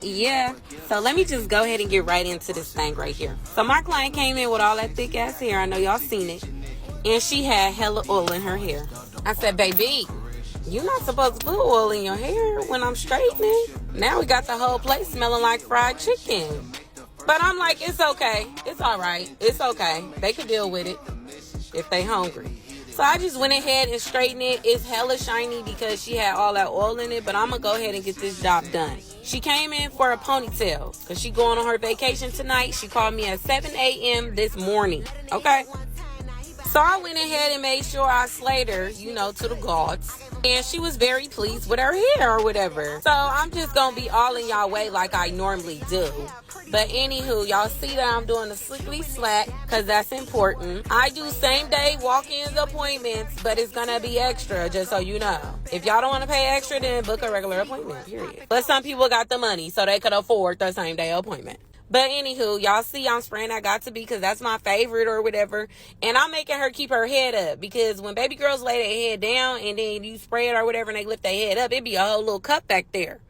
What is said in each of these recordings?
Yeah. So let me just go ahead and get right into this thing right here. So my client came in with all that thick ass hair. I know y'all seen it. And she had hella oil in her hair. I said, baby, you're not supposed to put oil in your hair when I'm straightening. Now we got the whole place smelling like fried chicken. But I'm like, it's okay. It's all right. It's okay. They can deal with it if they hungry. So I just went ahead and straightened it. It's hella shiny because she had all that oil in it. But I'm going to go ahead and get this job done. She came in for a ponytail because she going on her vacation tonight. She called me at 7 a.m. this morning. Okay? So I went ahead and made sure I slayed her, to the gods. And she was very pleased with her hair or whatever. So I'm just going to be all in y'all way like I normally do. But anywho, y'all see that I'm doing the slickly slack because that's important. I do same day walk-ins appointments, but it's going to be extra, just so you know. If y'all don't want to pay extra, then book a regular appointment, period. But some people got the money, so they could afford the same day appointment. But anywho, y'all see I'm spraying that got to be because that's my favorite or whatever. And I'm making her keep her head up because when baby girls lay their head down and then you spray it or whatever and they lift their head up, it'd be a whole little cup back there.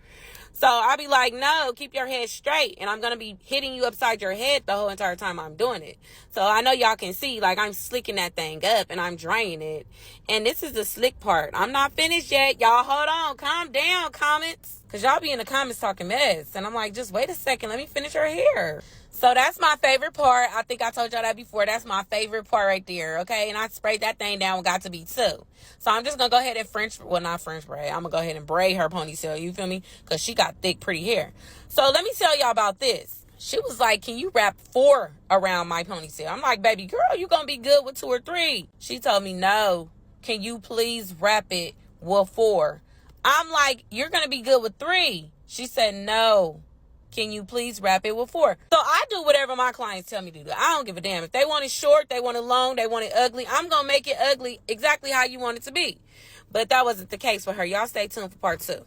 So I'll be like, no, keep your head straight. And I'm going to be hitting you upside your head the whole entire time I'm doing it. So I know y'all can see, like, I'm slicking that thing up and I'm drying it. And this is the slick part. I'm not finished yet. Y'all hold on. Calm down, comments. Because y'all be in the comments talking mess. And I'm like, just wait a second. Let me finish her hair. So that's my favorite part. I think I told y'all that before. That's my favorite part right there, okay? And I sprayed that thing down, got to be too. So I'm just going to go ahead and not French braid. I'm going to go ahead and braid her ponytail, you feel me? Because she got thick, pretty hair. So let me tell y'all about this. She was like, can you wrap 4 around my ponytail? I'm like, baby girl, you going to be good with 2 or 3. She told me, no. Can you please wrap it with 4? I'm like, you're going to be good with 3. She said, no. Can you please wrap it with 4? So I do whatever my clients tell me to do. I don't give a damn. If they want it short, they want it long, they want it ugly, I'm going to make it ugly exactly how you want it to be. But that wasn't the case for her. Y'all stay tuned for part 2.